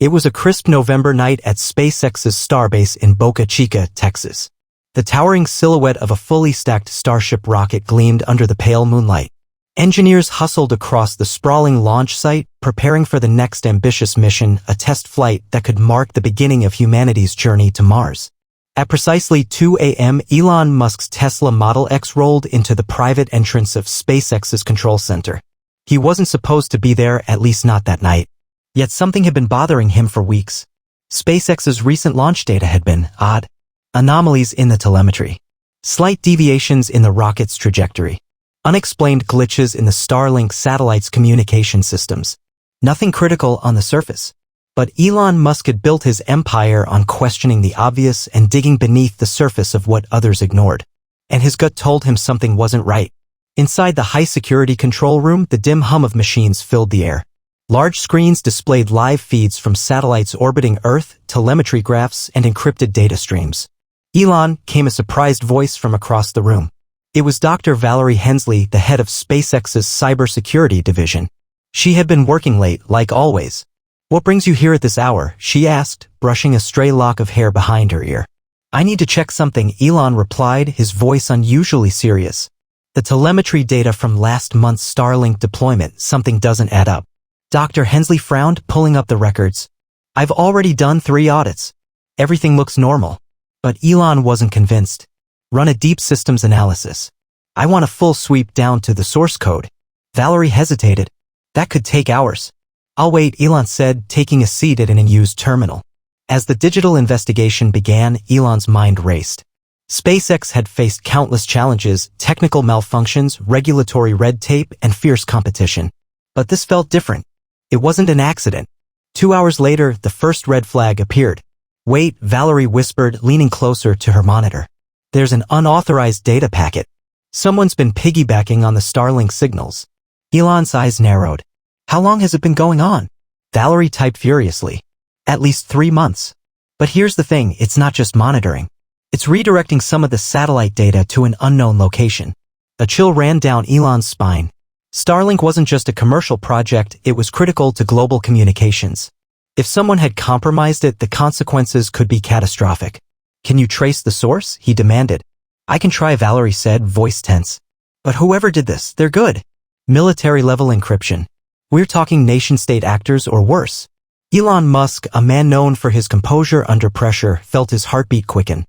It was a crisp November night at SpaceX's starbase in Boca Chica, Texas. The towering silhouette of a fully stacked Starship rocket gleamed under the pale moonlight. Engineers hustled across the sprawling launch site, preparing for the next ambitious mission, a test flight that could mark the beginning of humanity's journey to Mars. At precisely 2 a.m., Elon Musk's Tesla Model X rolled into the private entrance of SpaceX's control center. He wasn't supposed to be there, at least not that night. Yet something had been bothering him for weeks. SpaceX's recent launch data had been odd. Anomalies in the telemetry. Slight deviations in the rocket's trajectory. Unexplained glitches in the Starlink satellite's communication systems. Nothing critical on the surface. But Elon Musk had built his empire on questioning the obvious and digging beneath the surface of what others ignored. And his gut told him something wasn't right. Inside the high-security control room, the dim hum of machines filled the air. Large screens displayed live feeds from satellites orbiting Earth, telemetry graphs, and encrypted data streams. Elon, came a surprised voice from across the room. It was Dr. Valerie Hensley, the head of SpaceX's cybersecurity division. She had been working late, like always. "What brings you here at this hour?" she asked, brushing a stray lock of hair behind her ear. "I need to check something," Elon replied, his voice unusually serious. "The telemetry data from last month's Starlink deployment, something doesn't add up." Dr. Hensley frowned, pulling up the records. "I've already done 3 audits. Everything looks normal." But Elon wasn't convinced. "Run a deep systems analysis. I want a full sweep down to the source code." Valerie hesitated. "That could take hours." "I'll wait," Elon said, taking a seat at an unused terminal. As the digital investigation began, Elon's mind raced. SpaceX had faced countless challenges, technical malfunctions, regulatory red tape, and fierce competition. But this felt different. It wasn't an accident. 2 hours later, the first red flag appeared. "Wait," Valerie whispered, leaning closer to her monitor. "There's an unauthorized data packet. Someone's been piggybacking on the Starlink signals." Elon's eyes narrowed. "How long has it been going on?" Valerie typed furiously. "At least 3 months. But here's the thing, it's not just monitoring. It's redirecting some of the satellite data to an unknown location." A chill ran down Elon's spine. Starlink wasn't just a commercial project, it was critical to global communications. If someone had compromised it, the consequences could be catastrophic. "Can you trace the source?" he demanded. "I can try," Valerie said, voice tense. "But whoever did this, they're good. Military-level encryption. We're talking nation-state actors or worse." Elon Musk, a man known for his composure under pressure, felt his heartbeat quicken.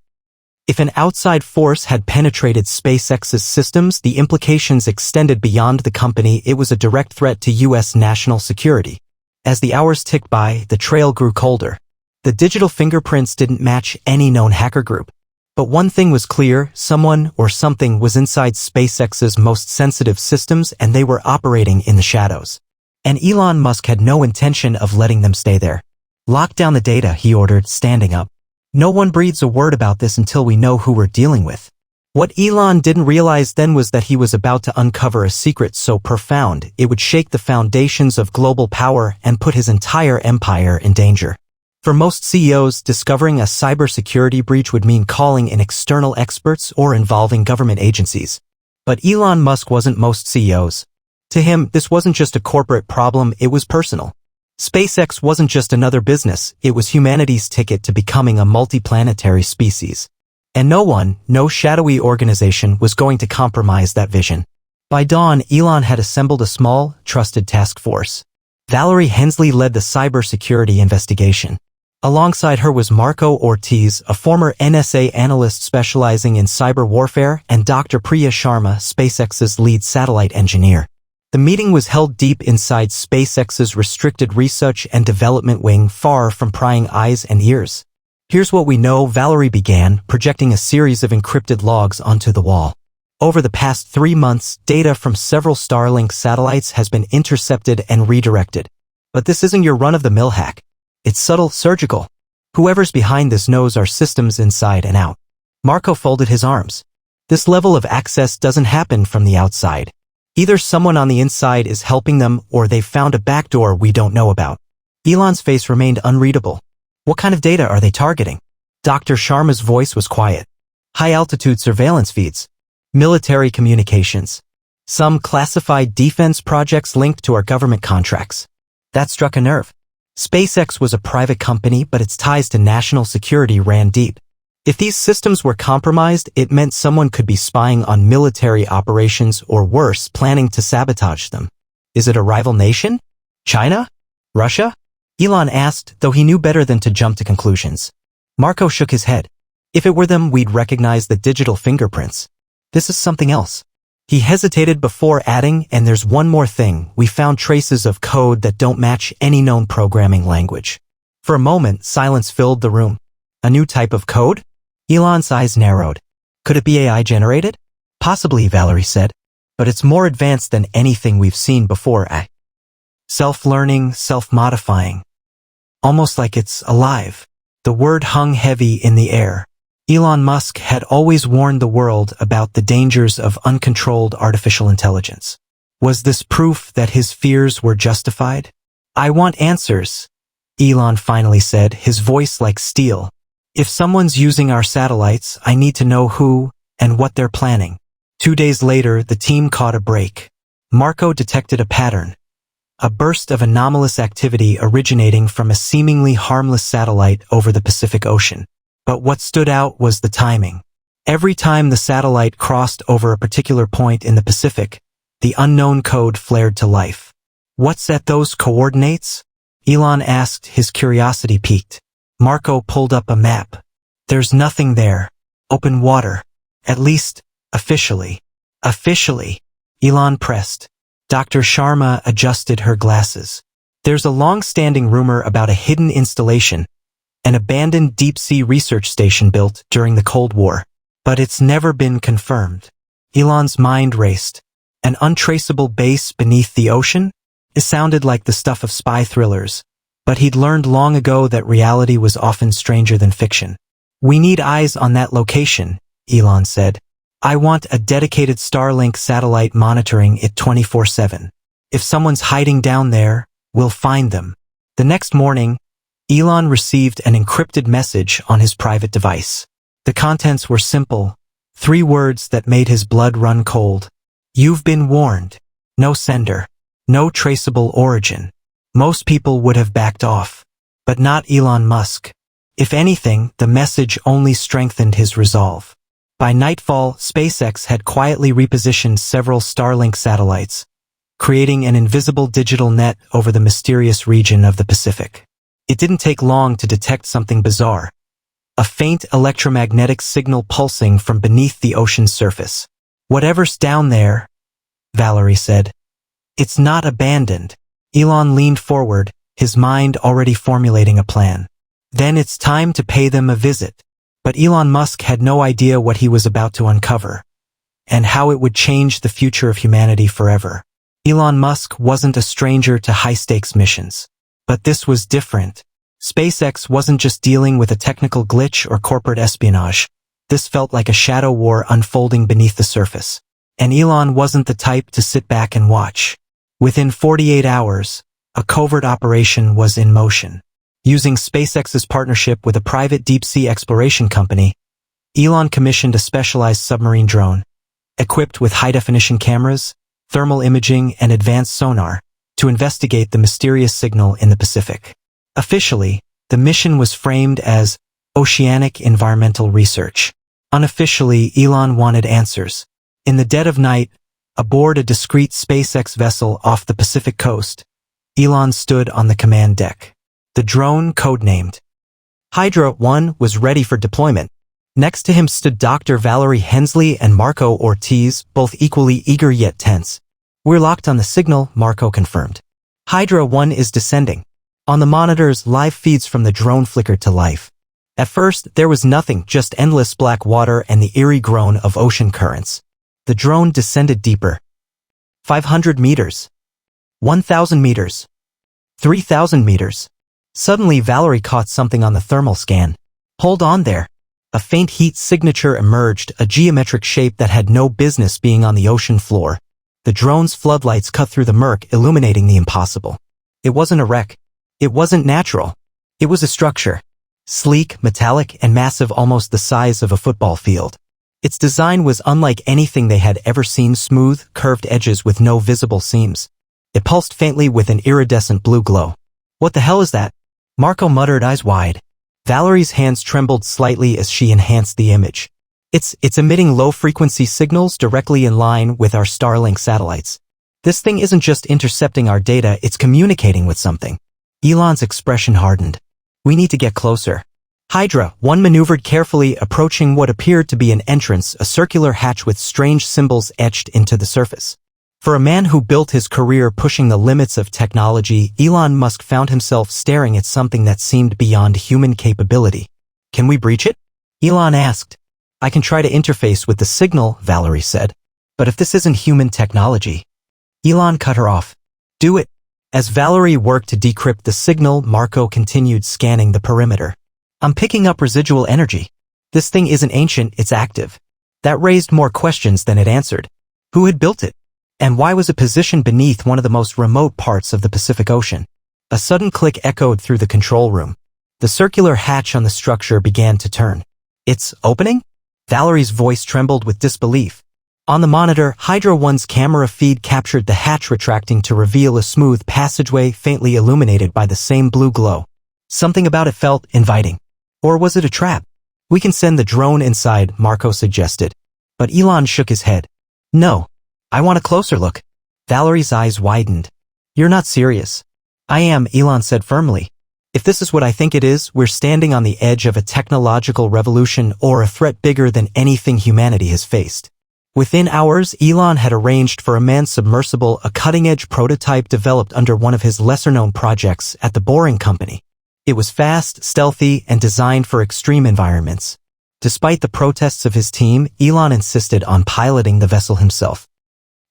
If an outside force had penetrated SpaceX's systems, the implications extended beyond the company. It was a direct threat to U.S. national security. As the hours ticked by, the trail grew colder. The digital fingerprints didn't match any known hacker group. But one thing was clear, someone or something was inside SpaceX's most sensitive systems, and they were operating in the shadows. And Elon Musk had no intention of letting them stay there. "Lock down the data," he ordered, standing up. "No one breathes a word about this until we know who we're dealing with." What Elon didn't realize then was that he was about to uncover a secret so profound it would shake the foundations of global power and put his entire empire in danger. For most CEOs, discovering a cybersecurity breach would mean calling in external experts or involving government agencies. But Elon Musk wasn't most CEOs. To him, this wasn't just a corporate problem, it was personal. SpaceX wasn't just another business, it was humanity's ticket to becoming a multiplanetary species. And no one, no shadowy organization was going to compromise that vision. By dawn, Elon had assembled a small, trusted task force. Valerie Hensley led the cybersecurity investigation. Alongside her was Marco Ortiz, a former NSA analyst specializing in cyber warfare, and Dr. Priya Sharma, SpaceX's lead satellite engineer. The meeting was held deep inside SpaceX's restricted research and development wing, far from prying eyes and ears. "Here's what we know," Valerie began, projecting a series of encrypted logs onto the wall. "Over the past 3 months, data from several Starlink satellites has been intercepted and redirected. But this isn't your run-of-the-mill hack. It's subtle, surgical. Whoever's behind this knows our systems inside and out." Marco folded his arms. "This level of access doesn't happen from the outside. Either someone on the inside is helping them or they've found a backdoor we don't know about." Elon's face remained unreadable. "What kind of data are they targeting?" Dr. Sharma's voice was quiet. "High-altitude surveillance feeds. Military communications. Some classified defense projects linked to our government contracts." That struck a nerve. SpaceX was a private company, but its ties to national security ran deep. If these systems were compromised, it meant someone could be spying on military operations or worse, planning to sabotage them. Is it a rival nation? China? Russia? Elon asked, though he knew better than to jump to conclusions. Marco shook his head. If it were them, we'd recognize the digital fingerprints. This is something else. He hesitated before adding, and there's one more thing. We found traces of code that don't match any known programming language. For a moment, silence filled the room. A new type of code? Elon's eyes narrowed. Could it be AI-generated? Possibly, Valerie said. But it's more advanced than anything we've seen before. Self-learning, self-modifying. Almost like it's alive. The word hung heavy in the air. Elon Musk had always warned the world about the dangers of uncontrolled artificial intelligence. Was this proof that his fears were justified? I want answers, Elon finally said, his voice like steel. If someone's using our satellites, I need to know who and what they're planning. 2 days later, the team caught a break. Marco detected a pattern. A burst of anomalous activity originating from a seemingly harmless satellite over the Pacific Ocean. But what stood out was the timing. Every time the satellite crossed over a particular point in the Pacific, the unknown code flared to life. What's at those coordinates? Elon asked, his curiosity piqued. Marco pulled up a map. There's nothing there. Open water. At least, officially. Officially. Elon pressed. Dr. Sharma adjusted her glasses. There's a long-standing rumor about a hidden installation, an abandoned deep-sea research station built during the Cold War. But it's never been confirmed. Elon's mind raced. An untraceable base beneath the ocean? It sounded like the stuff of spy thrillers. But he'd learned long ago that reality was often stranger than fiction. We need eyes on that location, Elon said. I want a dedicated Starlink satellite monitoring it 24/7. If someone's hiding down there, we'll find them. The next morning, Elon received an encrypted message on his private device. The contents were simple, 3 words that made his blood run cold. You've been warned. No sender. No traceable origin. Most people would have backed off. But not Elon Musk. If anything, the message only strengthened his resolve. By nightfall, SpaceX had quietly repositioned several Starlink satellites, creating an invisible digital net over the mysterious region of the Pacific. It didn't take long to detect something bizarre. A faint electromagnetic signal pulsing from beneath the ocean's surface. Whatever's down there, Valerie said. It's not abandoned. Elon leaned forward, his mind already formulating a plan. Then it's time to pay them a visit. But Elon Musk had no idea what he was about to uncover, and how it would change the future of humanity forever. Elon Musk wasn't a stranger to high-stakes missions. But this was different. SpaceX wasn't just dealing with a technical glitch or corporate espionage. This felt like a shadow war unfolding beneath the surface. And Elon wasn't the type to sit back and watch. Within 48 hours, a covert operation was in motion. Using SpaceX's partnership with a private deep-sea exploration company, Elon commissioned a specialized submarine drone, equipped with high-definition cameras, thermal imaging, and advanced sonar, to investigate the mysterious signal in the Pacific. Officially, the mission was framed as oceanic environmental research. Unofficially, Elon wanted answers. In the dead of night, aboard a discreet SpaceX vessel off the Pacific coast, Elon stood on the command deck. The drone, codenamed Hydra 1, was ready for deployment. Next to him stood Dr. Valerie Hensley and Marco Ortiz, both equally eager yet tense. We're locked on the signal, Marco confirmed. Hydra 1 is descending. On the monitors, live feeds from the drone flickered to life. At first, there was nothing, just endless black water and the eerie groan of ocean currents. The drone descended deeper. 500 meters. 1,000 meters. 3,000 meters. Suddenly, Valerie caught something on the thermal scan. Hold on there. A faint heat signature emerged, a geometric shape that had no business being on the ocean floor. The drone's floodlights cut through the murk, illuminating the impossible. It wasn't a wreck. It wasn't natural. It was a structure. Sleek, metallic, and massive, almost the size of a football field. Its design was unlike anything they had ever seen, smooth, curved edges with no visible seams. It pulsed faintly with an iridescent blue glow. What the hell is that? Marco muttered, eyes wide. Valerie's hands trembled slightly as she enhanced the image. It's emitting low-frequency signals directly in line with our Starlink satellites. This thing isn't just intercepting our data, it's communicating with something. Elon's expression hardened. We need to get closer. Hydra, one maneuvered carefully, approaching what appeared to be an entrance, a circular hatch with strange symbols etched into the surface. For a man who built his career pushing the limits of technology, Elon Musk found himself staring at something that seemed beyond human capability. Can we breach it? Elon asked. I can try to interface with the signal, Valerie said. But if this isn't human technology? Elon cut her off. Do it. As Valerie worked to decrypt the signal, Marco continued scanning the perimeter. I'm picking up residual energy. This thing isn't ancient, it's active. That raised more questions than it answered. Who had built it? And why was it positioned beneath one of the most remote parts of the Pacific Ocean? A sudden click echoed through the control room. The circular hatch on the structure began to turn. It's opening? Valerie's voice trembled with disbelief. On the monitor, Hydra 1's camera feed captured the hatch retracting to reveal a smooth passageway faintly illuminated by the same blue glow. Something about it felt inviting. Or was it a trap? We can send the drone inside, Marco suggested. But Elon shook his head. No. I want a closer look. Valerie's eyes widened. You're not serious. I am, Elon said firmly. If this is what I think it is, we're standing on the edge of a technological revolution or a threat bigger than anything humanity has faced. Within hours, Elon had arranged for a manned submersible, a cutting-edge prototype developed under one of his lesser-known projects at the Boring Company. It was fast, stealthy, and designed for extreme environments. Despite the protests of his team, Elon insisted on piloting the vessel himself.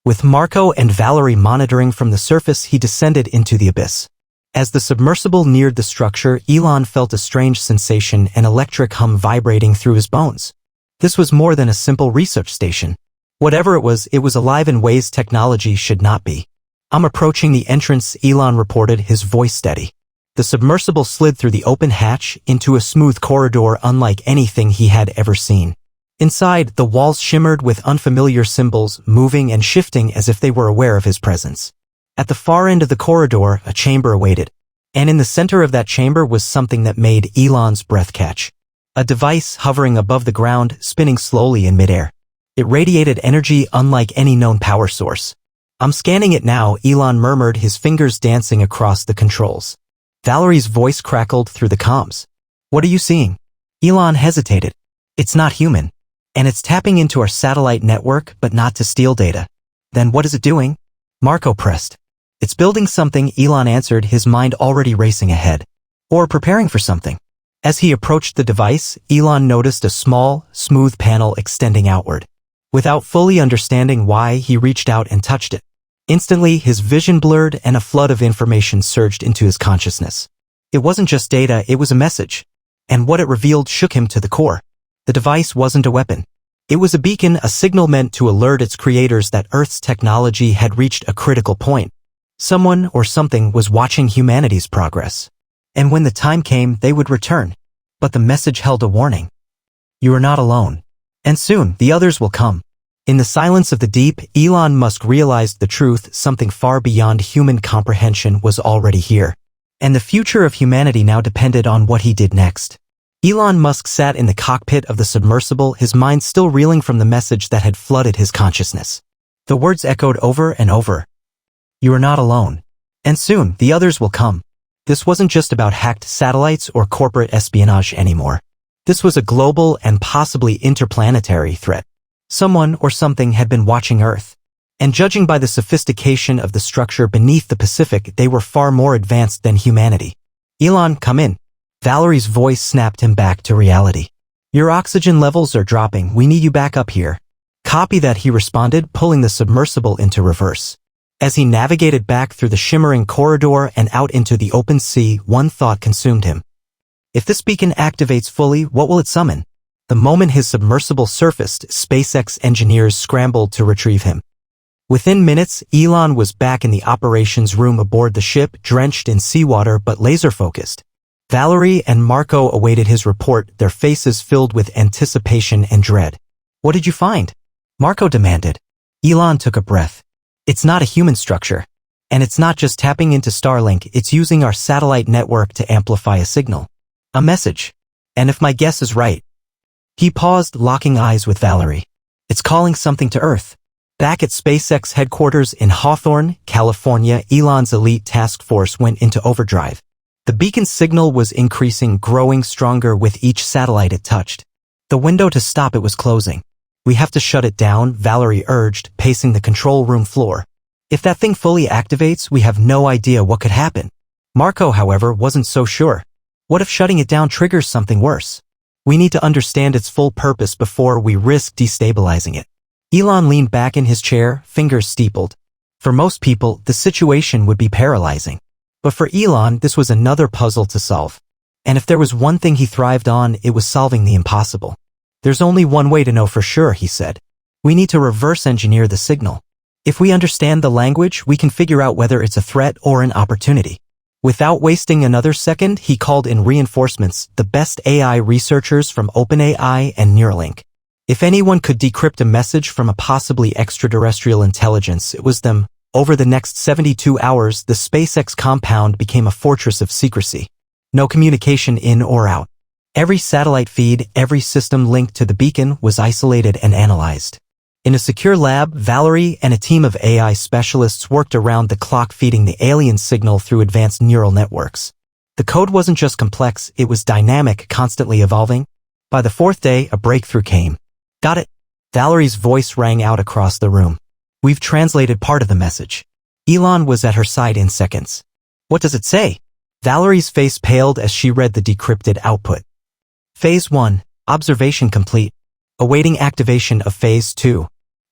With Marco and Valerie monitoring from the surface, he descended into the abyss. As the submersible neared the structure, Elon felt a strange sensation, an electric hum vibrating through his bones. This was more than a simple research station. Whatever it was alive in ways technology should not be. I'm approaching the entrance, Elon reported, his voice steady. The submersible slid through the open hatch into a smooth corridor unlike anything he had ever seen. Inside, the walls shimmered with unfamiliar symbols, moving and shifting as if they were aware of his presence. At the far end of the corridor, a chamber awaited. And in the center of that chamber was something that made Elon's breath catch. A device hovering above the ground, spinning slowly in midair. It radiated energy unlike any known power source. I'm scanning it now, Elon murmured, his fingers dancing across the controls. Valerie's voice crackled through the comms. What are you seeing? Elon hesitated. It's not human. And it's tapping into our satellite network, but not to steal data. Then what is it doing? Marco pressed. It's building something, Elon answered, his mind already racing ahead. Or preparing for something. As he approached the device, Elon noticed a small, smooth panel extending outward. Without fully understanding why, he reached out and touched it. Instantly, his vision blurred and a flood of information surged into his consciousness. It wasn't just data, it was a message. And what it revealed shook him to the core. The device wasn't a weapon. It was a beacon, a signal meant to alert its creators that Earth's technology had reached a critical point. Someone or something was watching humanity's progress. And when the time came, they would return. But the message held a warning. You are not alone. And soon, the others will come. In the silence of the deep, Elon Musk realized the truth, something far beyond human comprehension was already here. And the future of humanity now depended on what he did next. Elon Musk sat in the cockpit of the submersible, his mind still reeling from the message that had flooded his consciousness. The words echoed over and over. You are not alone. And soon, the others will come. This wasn't just about hacked satellites or corporate espionage anymore. This was a global and possibly interplanetary threat. Someone or something had been watching Earth. And judging by the sophistication of the structure beneath the Pacific, they were far more advanced than humanity. Elon, come in. Valerie's voice snapped him back to reality. Your oxygen levels are dropping, we need you back up here. Copy that, he responded, pulling the submersible into reverse. As he navigated back through the shimmering corridor and out into the open sea, one thought consumed him. If this beacon activates fully, what will it summon? The moment his submersible surfaced, SpaceX engineers scrambled to retrieve him. Within minutes, Elon was back in the operations room aboard the ship, drenched in seawater but laser-focused. Valerie and Marco awaited his report, their faces filled with anticipation and dread. What did you find? Marco demanded. Elon took a breath. It's not a human structure. And it's not just tapping into Starlink, it's using our satellite network to amplify a signal. A message. And if my guess is right. He paused, locking eyes with Valerie. It's calling something to Earth. Back at SpaceX headquarters in Hawthorne, California, Elon's elite task force went into overdrive. The beacon's signal was increasing, growing stronger with each satellite it touched. The window to stop it was closing. We have to shut it down, Valerie urged, pacing the control room floor. If that thing fully activates, we have no idea what could happen. Marco, however, wasn't so sure. What if shutting it down triggers something worse? We need to understand its full purpose before we risk destabilizing it. Elon leaned back in his chair, fingers steepled. For most people, the situation would be paralyzing. But for Elon, this was another puzzle to solve. And if there was one thing he thrived on, it was solving the impossible. There's only one way to know for sure, he said. We need to reverse engineer the signal. If we understand the language, we can figure out whether it's a threat or an opportunity. Without wasting another second, he called in reinforcements, the best AI researchers from OpenAI and Neuralink. If anyone could decrypt a message from a possibly extraterrestrial intelligence, it was them. Over the next 72 hours, the SpaceX compound became a fortress of secrecy. No communication in or out. Every satellite feed, every system linked to the beacon was isolated and analyzed. In a secure lab, Valerie and a team of AI specialists worked around the clock, feeding the alien signal through advanced neural networks. The code wasn't just complex, it was dynamic, constantly evolving. By the fourth day, a breakthrough came. Got it? Valerie's voice rang out across the room. We've translated part of the message. Elon was at her side in seconds. What does it say? Valerie's face paled as she read the decrypted output. Phase 1, observation complete. Awaiting activation of Phase 2.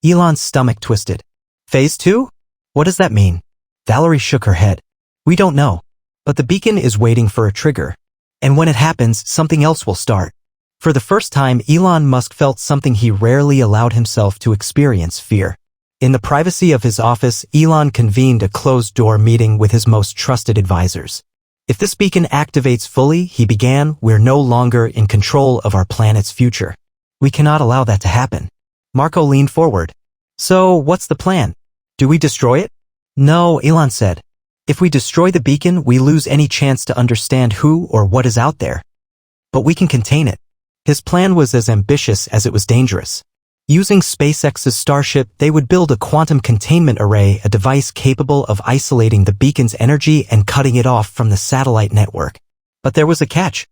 Elon's stomach twisted. Phase 2? What does that mean? Valerie shook her head. We don't know. But the beacon is waiting for a trigger. And when it happens, something else will start. For the first time, Elon Musk felt something he rarely allowed himself to experience: fear. In the privacy of his office, Elon convened a closed-door meeting with his most trusted advisors. If this beacon activates fully, he began, we're no longer in control of our planet's future. We cannot allow that to happen. Marco leaned forward. So, what's the plan? Do we destroy it? No, Elon said. If we destroy the beacon, we lose any chance to understand who or what is out there. But we can contain it. His plan was as ambitious as it was dangerous. Using SpaceX's Starship, they would build a quantum containment array, a device capable of isolating the beacon's energy and cutting it off from the satellite network. But there was a catch.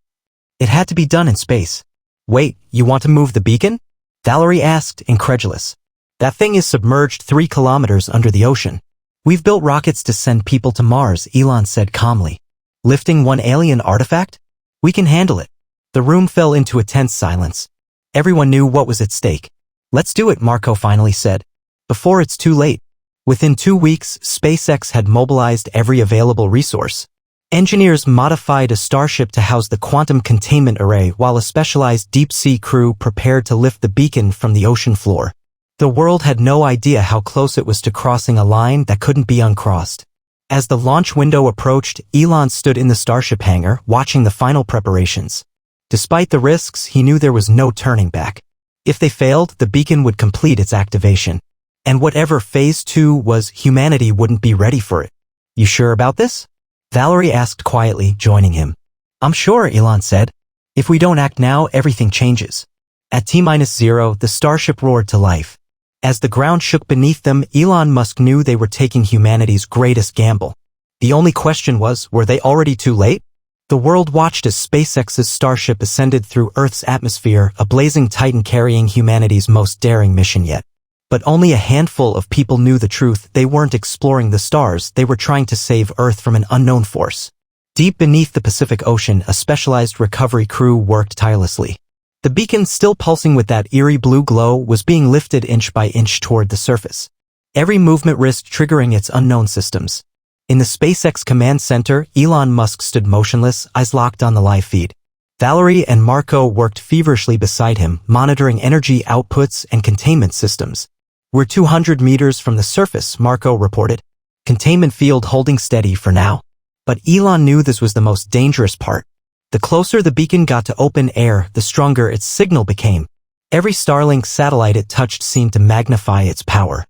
It had to be done in space. Wait, you want to move the beacon? Valerie asked, incredulous. That thing is submerged 3 kilometers under the ocean. We've built rockets to send people to Mars, Elon said calmly. Lifting one alien artifact? We can handle it. The room fell into a tense silence. Everyone knew what was at stake. Let's do it, Marco finally said. Before it's too late. Within 2 weeks, SpaceX had mobilized every available resource. Engineers modified a Starship to house the quantum containment array, while a specialized deep-sea crew prepared to lift the beacon from the ocean floor. The world had no idea how close it was to crossing a line that couldn't be uncrossed. As the launch window approached, Elon stood in the Starship hangar, watching the final preparations. Despite the risks, he knew there was no turning back. If they failed, the beacon would complete its activation. And whatever Phase 2 was, humanity wouldn't be ready for it. You sure about this? Valerie asked quietly, joining him. I'm sure, Elon said. If we don't act now, everything changes. At T-0, the Starship roared to life. As the ground shook beneath them, Elon Musk knew they were taking humanity's greatest gamble. The only question was, were they already too late? The world watched as SpaceX's Starship ascended through Earth's atmosphere, a blazing titan carrying humanity's most daring mission yet. But only a handful of people knew the truth. They weren't exploring the stars, they were trying to save Earth from an unknown force. Deep beneath the Pacific Ocean, a specialized recovery crew worked tirelessly. The beacon, still pulsing with that eerie blue glow, was being lifted inch by inch toward the surface. Every movement risked triggering its unknown systems. In the SpaceX command center, Elon Musk stood motionless, eyes locked on the live feed. Valerie and Marco worked feverishly beside him, monitoring energy outputs and containment systems. We're 200 meters from the surface, Marco reported. Containment field holding steady for now. But Elon knew this was the most dangerous part. The closer the beacon got to open air, the stronger its signal became. Every Starlink satellite it touched seemed to magnify its power.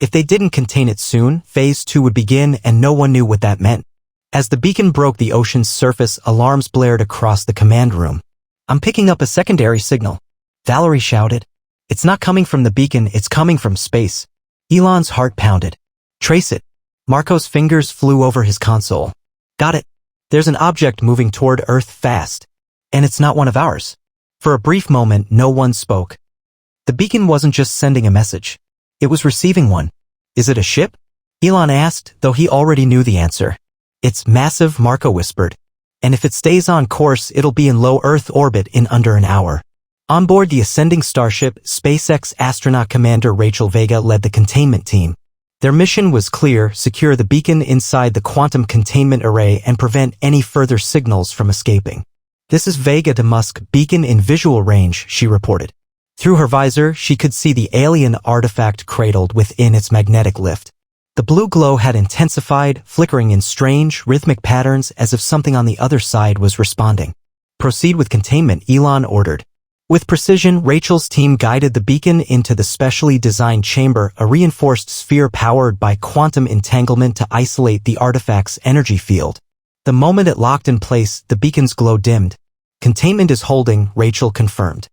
If they didn't contain it soon, Phase 2 would begin and no one knew what that meant. As the beacon broke the ocean's surface, alarms blared across the command room. "I'm picking up a secondary signal," Valerie shouted. "It's not coming from the beacon, it's coming from space." Elon's heart pounded. "Trace it." Marco's fingers flew over his console. "Got it. There's an object moving toward Earth fast. And it's not one of ours." For a brief moment, no one spoke. The beacon wasn't just sending a message. It was receiving one. "Is it a ship?" Elon asked, though he already knew the answer. "It's massive," Marco whispered. "And if it stays on course, it'll be in low Earth orbit in under an hour." On board the ascending starship, SpaceX astronaut commander Rachel Vega led the containment team. Their mission was clear: secure the beacon inside the quantum containment array and prevent any further signals from escaping. "This is Vega to Musk, beacon in visual range," she reported. Through her visor, she could see the alien artifact cradled within its magnetic lift. The blue glow had intensified, flickering in strange, rhythmic patterns as if something on the other side was responding. "Proceed with containment," Elon ordered. With precision, Rachel's team guided the beacon into the specially designed chamber, a reinforced sphere powered by quantum entanglement to isolate the artifact's energy field. The moment it locked in place, the beacon's glow dimmed. "Containment is holding," Rachel confirmed.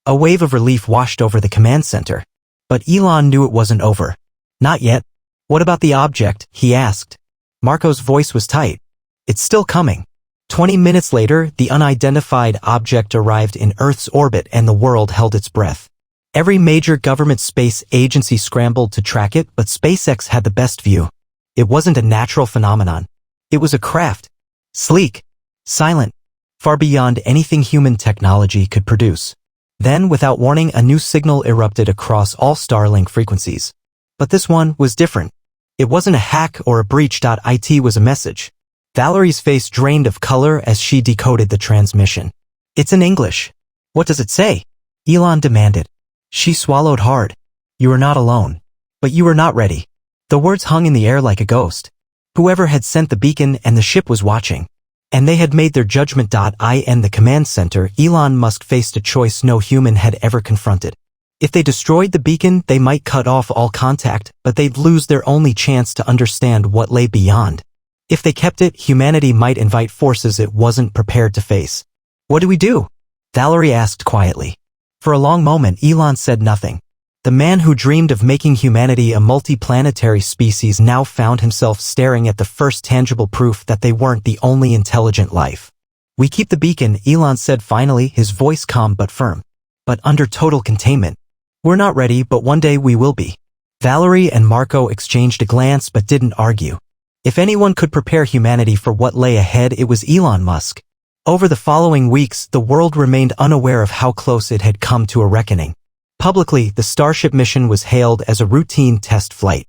A wave of relief washed over the command center. But Elon knew it wasn't over. "Not yet." "What about the object?" he asked. Marco's voice was tight. "It's still coming." 20 minutes later, the unidentified object arrived in Earth's orbit and the world held its breath. Every major government space agency scrambled to track it, but SpaceX had the best view. It wasn't a natural phenomenon. It was a craft. Sleek. Silent. Far beyond anything human technology could produce. Then, without warning, a new signal erupted across all Starlink frequencies. But this one was different. It wasn't a hack or a breach. It was a message. Valerie's face drained of color as she decoded the transmission. "It's in English." "What does it say?" Elon demanded. She swallowed hard. "You are not alone. But you were not ready." The words hung in the air like a ghost. Whoever had sent the beacon and the ship was watching. And they had made their judgment. In the command center, Elon Musk faced a choice no human had ever confronted. If they destroyed the beacon, they might cut off all contact, but they'd lose their only chance to understand what lay beyond. If they kept it, humanity might invite forces it wasn't prepared to face. "What do we do?" Valerie asked quietly. For a long moment, Elon said nothing. The man who dreamed of making humanity a multi-planetary species now found himself staring at the first tangible proof that they weren't the only intelligent life. "We keep the beacon," Elon said finally, his voice calm but firm. "But under total containment. We're not ready, but one day we will be." Valerie and Marco exchanged a glance but didn't argue. If anyone could prepare humanity for what lay ahead, it was Elon Musk. Over the following weeks, the world remained unaware of how close it had come to a reckoning. Publicly, the Starship mission was hailed as a routine test flight.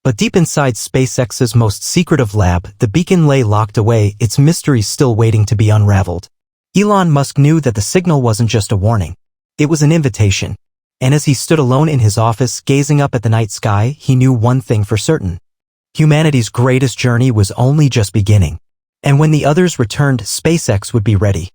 But deep inside SpaceX's most secretive lab, the beacon lay locked away, its mysteries still waiting to be unraveled. Elon Musk knew that the signal wasn't just a warning. It was an invitation. And as he stood alone in his office, gazing up at the night sky, he knew one thing for certain. Humanity's greatest journey was only just beginning. And when the others returned, SpaceX would be ready.